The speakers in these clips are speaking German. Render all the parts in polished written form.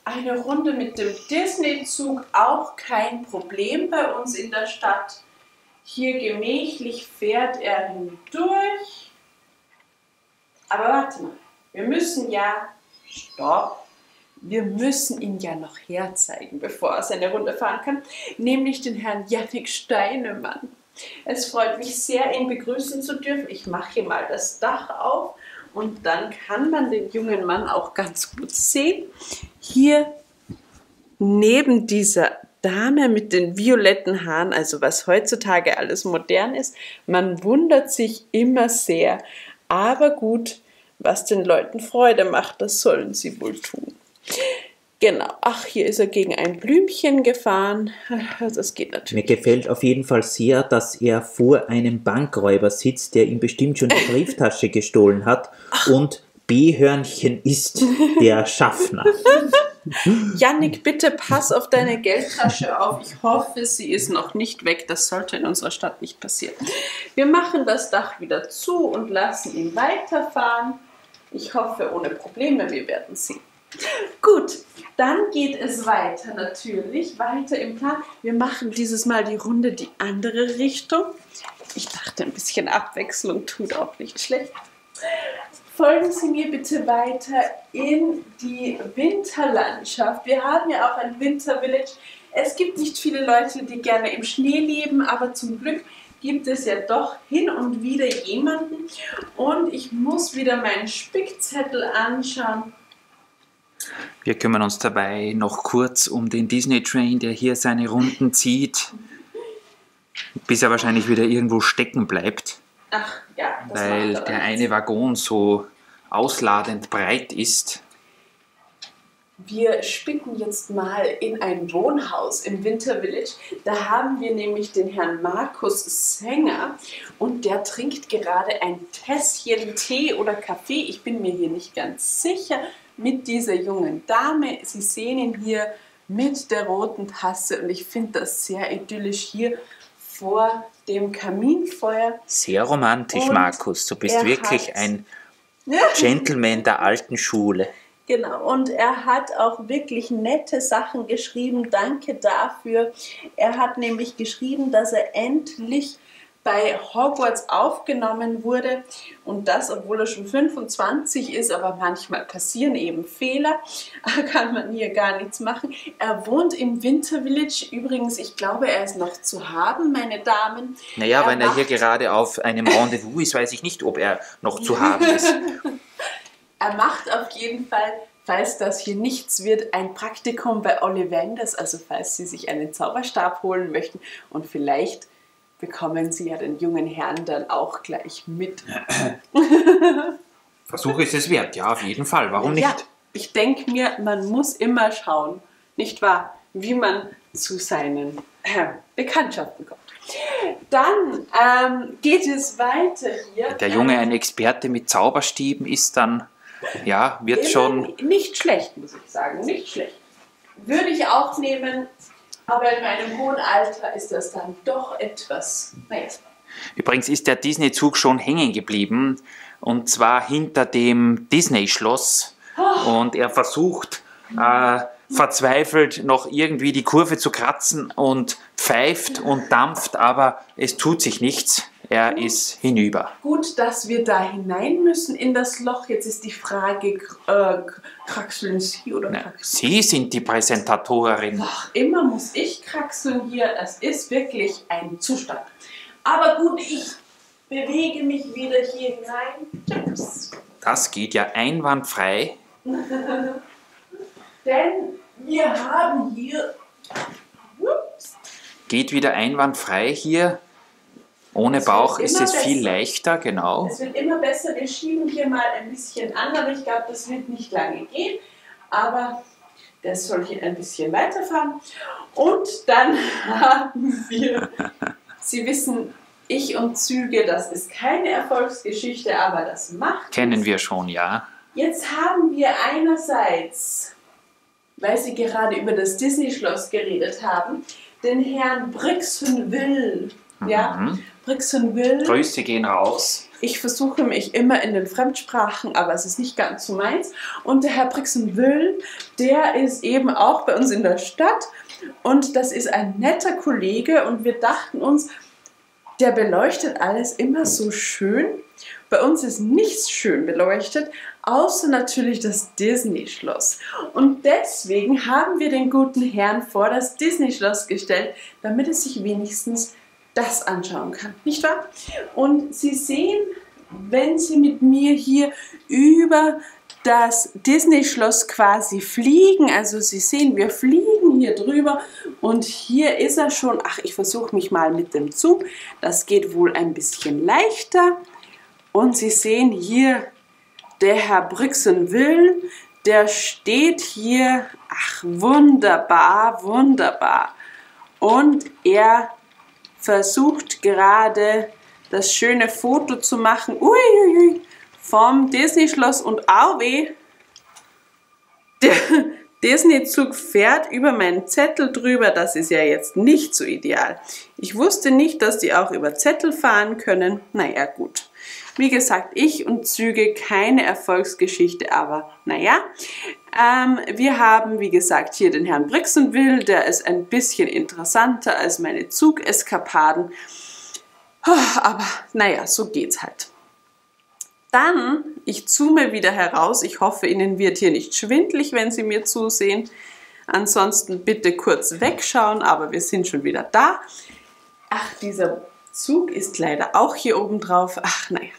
eine Runde mit dem Disney-Zug auch kein Problem bei uns in der Stadt. Hier gemächlich fährt er hindurch. Aber warte mal, wir müssen ja... Stopp! Wir müssen ihn ja noch herzeigen, bevor er seine Runde fahren kann, nämlich den Herrn Jannik Steinemann. Es freut mich sehr, ihn begrüßen zu dürfen. Ich mache hier mal das Dach auf und dann kann man den jungen Mann auch ganz gut sehen. Hier neben dieser Dame mit den violetten Haaren, also was heutzutage alles modern ist, man wundert sich immer sehr. Aber gut, was den Leuten Freude macht, das sollen sie wohl tun. Genau, ach, hier ist er gegen ein Blümchen gefahren. Das geht natürlich. Mir gefällt auf jeden Fall sehr, dass er vor einem Bankräuber sitzt, der ihm bestimmt schon die Brieftasche gestohlen hat. Und B-Hörnchen ist der Schaffner. Jannik, bitte pass auf deine Geldtasche auf. Ich hoffe, sie ist noch nicht weg. Das sollte in unserer Stadt nicht passieren. Wir machen das Dach wieder zu und lassen ihn weiterfahren. Ich hoffe, ohne Probleme, wir werden sehen. Gut, dann geht es weiter natürlich, weiter im Plan. Wir machen dieses Mal die Runde die andere Richtung. Ich dachte, ein bisschen Abwechslung tut auch nicht schlecht. Folgen Sie mir bitte weiter in die Winterlandschaft. Wir haben ja auch ein Wintervillage. Es gibt nicht viele Leute, die gerne im Schnee leben, aber zum Glück gibt es ja doch hin und wieder jemanden. Und ich muss wieder meinen Spickzettel anschauen. Wir kümmern uns dabei noch kurz um den Disney Train, der hier seine Runden zieht, bis er wahrscheinlich wieder irgendwo stecken bleibt. Ach ja, das weil der eine Waggon so ausladend breit ist. Wir spicken jetzt mal in ein Wohnhaus im Wintervillage. Da haben wir nämlich den Herrn Markus Sänger und der trinkt gerade ein Tässchen Tee oder Kaffee. Ich bin mir hier nicht ganz sicher. Mit dieser jungen Dame. Sie sehen ihn hier mit der roten Tasse und ich finde das sehr idyllisch hier vor dem Kaminfeuer. Sehr romantisch, und Markus. Du bist wirklich ein Gentleman der alten Schule. Genau, und er hat auch wirklich nette Sachen geschrieben. Danke dafür. Er hat nämlich geschrieben, dass er endlich bei Hogwarts aufgenommen wurde und das, obwohl er schon 25 ist, aber manchmal passieren eben Fehler, da kann man hier gar nichts machen. Er wohnt im Wintervillage, übrigens, ich glaube, er ist noch zu haben, meine Damen. Naja, wenn er hier gerade auf einem Rendezvous ist, weiß ich nicht, ob er noch zu haben ist. Er macht auf jeden Fall, falls das hier nichts wird, ein Praktikum bei Ollivanders, also falls Sie sich einen Zauberstab holen möchten und vielleicht bekommen Sie ja den jungen Herrn dann auch gleich mit. Versuch ist es wert, ja, auf jeden Fall. Warum nicht? Ja, ich denke mir, man muss immer schauen, nicht wahr, wie man zu seinen Bekanntschaften kommt. Dann geht es weiter hier. Der Junge ein Experte mit Zauberstäben ist, dann ja, wird schon... Nicht schlecht, muss ich sagen, nicht schlecht. Würde ich auch nehmen. Aber in meinem hohen Alter ist das dann doch etwas... Naja. Übrigens ist der Disney-Zug schon hängen geblieben. Und zwar hinter dem Disney-Schloss. Und er versucht verzweifelt noch irgendwie die Kurve zu kratzen und pfeift und dampft. Aber es tut sich nichts. Er ist hinüber. Gut, dass wir da hinein müssen in das Loch. Jetzt ist die Frage, kraxeln Sie oder kraxeln Sie sind die Präsentatorin. Ach, immer muss ich kraxeln hier. Es ist wirklich ein Zustand. Aber gut, ich bewege mich wieder hier hinein. Das geht ja einwandfrei. Denn wir haben hier... Geht wieder einwandfrei hier. Ohne Bauch ist es viel leichter, genau. Es wird immer besser. Wir schieben hier mal ein bisschen an, aber ich glaube, das wird nicht lange gehen. Aber das soll hier ein bisschen weiterfahren. Und dann haben wir, Sie wissen, Ich und Züge, das ist keine Erfolgsgeschichte, aber das macht... Kennen wir schon, ja. Jetzt haben wir einerseits, weil Sie gerade über das Disney-Schloss geredet haben, den Herrn Brixenwil. Ja, Brixenwil. Grüße gehen raus. Ich versuche mich immer in den Fremdsprachen, aber es ist nicht ganz so meins. Und der Herr Brixen-Will, der ist eben auch bei uns in der Stadt. Und das ist ein netter Kollege. Und wir dachten uns, der beleuchtet alles immer so schön. Bei uns ist nichts schön beleuchtet, außer natürlich das Disney-Schloss. Und deswegen haben wir den guten Herrn vor das Disney-Schloss gestellt, damit er sich wenigstens das anschauen kann, nicht wahr? Und Sie sehen, wenn Sie mit mir hier über das Disney-Schloss quasi fliegen, also Sie sehen, wir fliegen hier drüber und hier ist er schon. Ach, ich versuche mich mal mit dem Zug, das geht wohl ein bisschen leichter. Und Sie sehen hier, der Herr Brixen-Will, der steht hier, ach wunderbar, wunderbar. Und er versucht gerade das schöne Foto zu machen, uiuiui, vom Disney-Schloss und auweh, der Disney-Zug fährt über meinen Zettel drüber, das ist ja jetzt nicht so ideal. Ich wusste nicht, dass die auch über Zettel fahren können, naja gut. Wie gesagt, ich und Züge, keine Erfolgsgeschichte, aber naja. Wir haben, wie gesagt, hier den Herrn Brixen-Will, der ist ein bisschen interessanter als meine Zugeskapaden. Aber naja, so geht's halt. Dann, ich zoome wieder heraus. Ich hoffe, Ihnen wird hier nicht schwindelig, wenn Sie mir zusehen. Ansonsten bitte kurz wegschauen, aber wir sind schon wieder da. Ach, dieser Zug ist leider auch hier oben drauf. Ach, naja.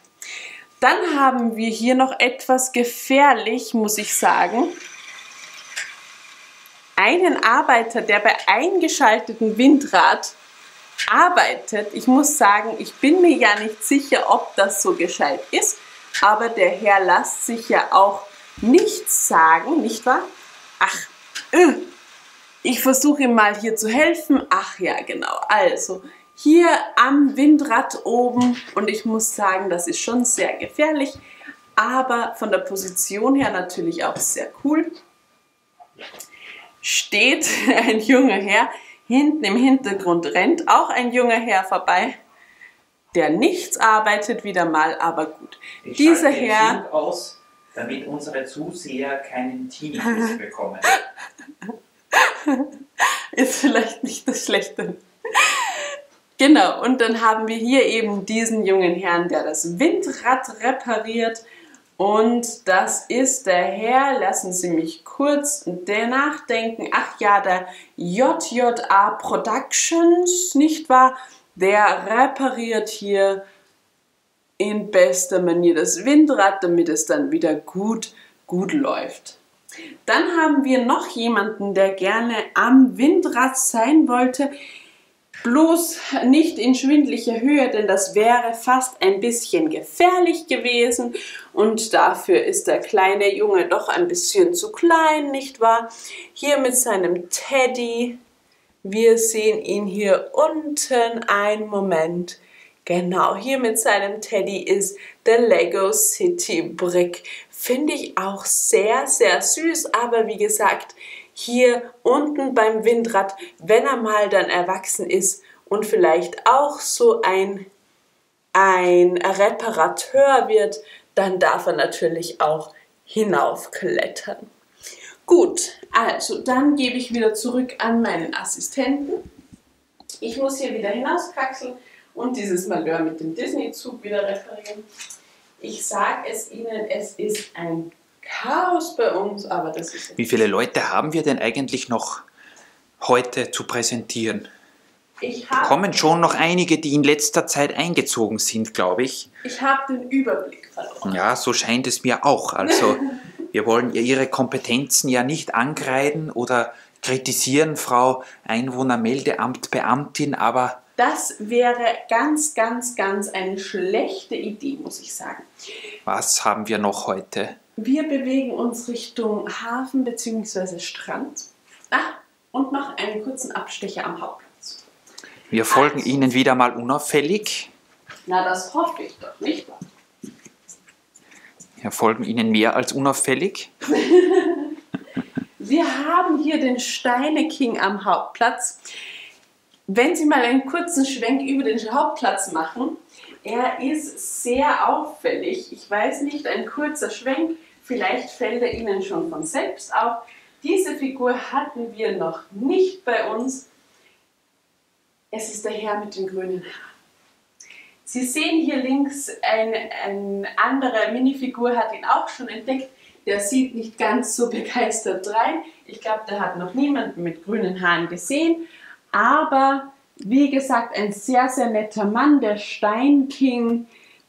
Dann haben wir hier noch etwas gefährlich, muss ich sagen. Einen Arbeiter, der bei eingeschaltetem Windrad arbeitet. Ich muss sagen, ich bin mir ja nicht sicher, ob das so gescheit ist, aber der Herr lässt sich ja auch nichts sagen, nicht wahr? Ach, ich versuche ihm mal hier zu helfen. Ach ja, genau. Also, hier am Windrad oben und ich muss sagen, das ist schon sehr gefährlich, aber von der Position her natürlich auch sehr cool. Steht ein junger Herr, hinten im Hintergrund rennt auch ein junger Herr vorbei, der nichts arbeitet wieder mal, aber gut. Dieser Herr... Zug aus, damit unsere Zuseher keinen Tinnitus bekommen. Ist vielleicht nicht das Schlechte. Genau, und dann haben wir hier eben diesen jungen Herrn, der das Windrad repariert. Und das ist der Herr, lassen Sie mich kurz nachdenken, ach ja, der JJA Productions, nicht wahr? Der repariert hier in bester Manier das Windrad, damit es dann wieder gut läuft. Dann haben wir noch jemanden, der gerne am Windrad sein wollte. Bloß nicht in schwindlicher Höhe, denn das wäre fast ein bisschen gefährlich gewesen und dafür ist der kleine Junge doch ein bisschen zu klein, nicht wahr? Hier mit seinem Teddy, wir sehen ihn hier unten, einen Moment, genau, hier mit seinem Teddy ist der Lego City Brick, finde ich auch sehr, sehr süß, aber wie gesagt, hier unten beim Windrad, wenn er mal dann erwachsen ist und vielleicht auch so ein Reparateur wird, dann darf er natürlich auch hinaufklettern. Gut, also dann gebe ich wieder zurück an meinen Assistenten. Ich muss hier wieder hinauskraxeln und dieses Malheur mit dem Disney-Zug wieder reparieren. Ich sage es Ihnen, es ist ein Chaos bei uns, aber das ist... Wie viele Leute haben wir denn eigentlich noch heute zu präsentieren? Kommen schon noch einige, die in letzter Zeit eingezogen sind, glaube ich. Ich habe den Überblick verloren. Ja, so scheint es mir auch. Also wir wollen Ihre Kompetenzen ja nicht angreifen oder kritisieren, Frau Einwohnermeldeamt Beamtin, aber... Das wäre ganz, ganz, ganz eine schlechte Idee, muss ich sagen. Was haben wir noch heute? Wir bewegen uns Richtung Hafen bzw. Strand. Und machen einen kurzen Abstecher am Hauptplatz. Wir folgen Ihnen wieder mal unauffällig. Na, das hoffe ich doch, nicht wahr? Wir folgen Ihnen mehr als unauffällig. Wir haben hier den Steine-King am Hauptplatz. Wenn Sie mal einen kurzen Schwenk über den Hauptplatz machen, Er ist sehr auffällig. Ich weiß nicht, ein kurzer Schwenk, vielleicht fällt er Ihnen schon von selbst auf. Diese Figur hatten wir noch nicht bei uns. Es ist der Herr mit den grünen Haaren. Sie sehen hier links, eine andere Minifigur hat ihn auch schon entdeckt. Der sieht nicht ganz so begeistert rein. Ich glaube, der hat noch niemanden mit grünen Haaren gesehen. Aber wie gesagt, ein sehr, sehr netter Mann, der Steinking,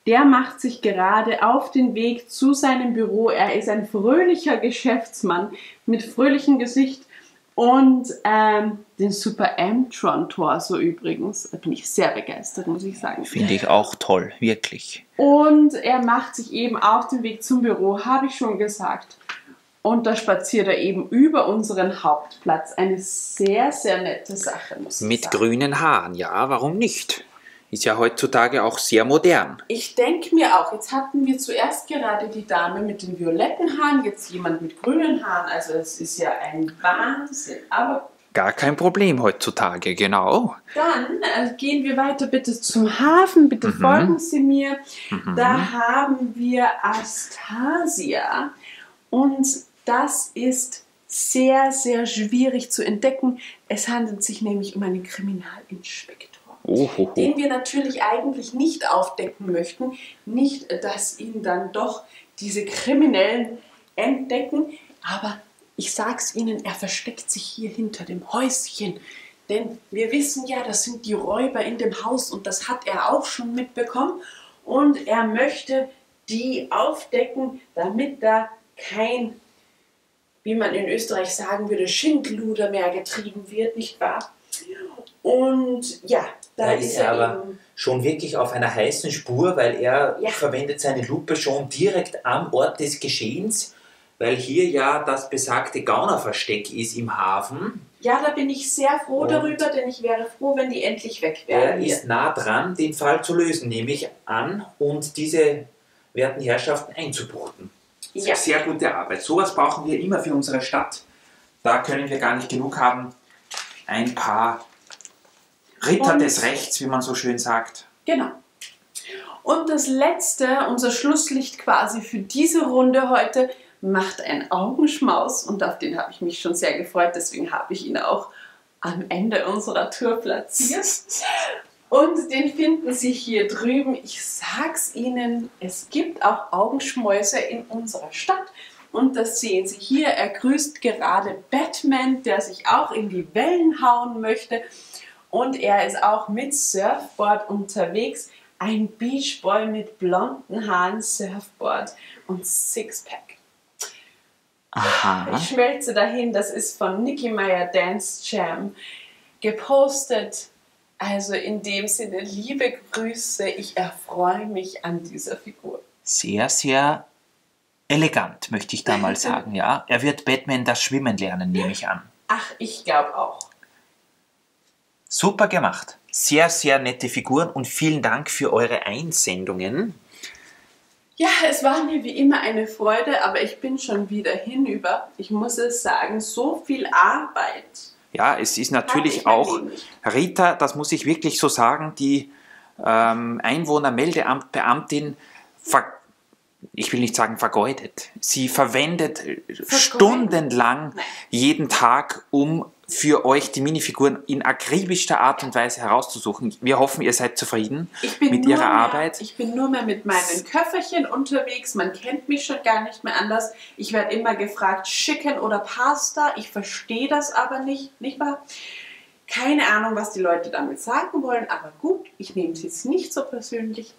der macht sich gerade auf den Weg zu seinem Büro. Er ist ein fröhlicher Geschäftsmann mit fröhlichem Gesicht und den Super Amtron-Torso übrigens. Da bin ich sehr begeistert, muss ich sagen. Finde ich auch toll, wirklich. Und er macht sich eben auf den Weg zum Büro, habe ich schon gesagt. Und da spaziert er eben über unseren Hauptplatz. Eine sehr, sehr nette Sache, muss ich Mit sagen. grünen Haaren, ja, warum nicht? Ist ja heutzutage auch sehr modern. Ich denke mir auch, jetzt hatten wir zuerst gerade die Dame mit den violetten Haaren, jetzt jemand mit grünen Haaren. Also es ist ja ein Wahnsinn. Aber Gar kein Problem heutzutage, genau. dann gehen wir weiter bitte zum Hafen. Bitte folgen Sie mir. Da haben wir Astasia. Und das ist sehr, sehr schwierig zu entdecken. Es handelt sich nämlich um einen Kriminalinspektor, den wir natürlich eigentlich nicht aufdecken möchten. Nicht, dass ihn dann doch diese Kriminellen entdecken. Aber ich sag's Ihnen, er versteckt sich hier hinter dem Häuschen. Denn wir wissen ja, das sind die Räuber in dem Haus und das hat er auch schon mitbekommen. Und er möchte die aufdecken, damit da kein, wie man in Österreich sagen würde, Schindluder mehr getrieben wird, nicht wahr? Und ja, Da ist er aber schon wirklich auf einer heißen Spur, weil er verwendet seine Lupe schon direkt am Ort des Geschehens, weil hier ja das besagte Gaunerversteck ist im Hafen. Ja, da bin ich sehr froh darüber, denn ich wäre froh, wenn die endlich weg wären. Er ist nah dran, den Fall zu lösen, nehme ich an, und diese werten Herrschaften einzubuchten. Ja. Sehr gute Arbeit. Sowas brauchen wir immer für unsere Stadt. Da können wir gar nicht genug haben. Ein paar Ritter des Rechts, wie man so schön sagt. Genau. Und das letzte, unser Schlusslicht quasi für diese Runde heute, macht ein Augenschmaus und auf den habe ich mich schon sehr gefreut, deswegen habe ich ihn auch am Ende unserer Tour platziert. Und den finden Sie hier drüben. Ich sag's Ihnen, es gibt auch Augenschmäuse in unserer Stadt. Und das sehen Sie hier. Er grüßt gerade Batman, der sich auch in die Wellen hauen möchte. Und er ist auch mit Surfboard unterwegs. Ein Beachboy mit blonden Haaren, Surfboard und Sixpack. Aha. Ich schmelze dahin. Das ist von Nicky Meyer Dance Jam gepostet. Also in dem Sinne, liebe Grüße, ich erfreue mich an dieser Figur. Sehr, sehr elegant, möchte ich da mal sagen, ja. Er wird Batman das Schwimmen lernen, nehme ich an. Ach, ich glaube auch. Super gemacht. Sehr, sehr nette Figuren und vielen Dank für eure Einsendungen. Ja, es war mir wie immer eine Freude, aber ich bin schon wieder hinüber. Ich muss es sagen, so viel Arbeit. Ja, es ist natürlich auch, Rita, das muss ich wirklich so sagen, die Einwohnermeldeamtbeamtin, ich will nicht sagen vergeudet, sie verwendet stundenlang jeden Tag, um für euch die Minifiguren in akribischster Art und Weise herauszusuchen. Wir hoffen, ihr seid zufrieden mit ihrer Arbeit. Ich bin nur mehr mit meinen Köfferchen unterwegs. Man kennt mich schon gar nicht mehr anders. Ich werde immer gefragt, Chicken oder Pasta. Ich verstehe das aber nicht wahr? Keine Ahnung, was die Leute damit sagen wollen, aber gut, ich nehme es jetzt nicht so persönlich.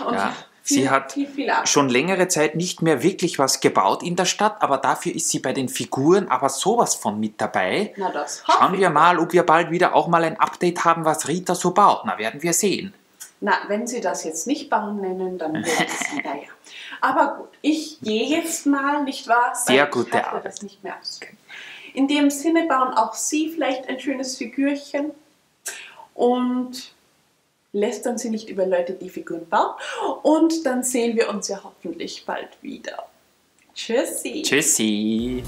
Und Ja. Sie hat viel Arbeit. schon längere Zeit nicht mehr wirklich was gebaut in der Stadt, aber dafür ist sie bei den Figuren aber sowas von mit dabei. Na, das Schauen wir mal, ob wir bald wieder auch mal ein Update haben, was Rita so baut. Na, werden wir sehen. Na, wenn Sie das jetzt nicht bauen nennen, dann wird es, naja. Aber gut, ich gehe jetzt mal, nicht wahr? Sehr Weil gute ich halte Arbeit. das nicht mehr aus. In dem Sinne bauen auch Sie vielleicht ein schönes Figürchen und lästern Sie nicht über Leute, die Figuren bauen. Und dann sehen wir uns ja hoffentlich bald wieder. Tschüssi. Tschüssi.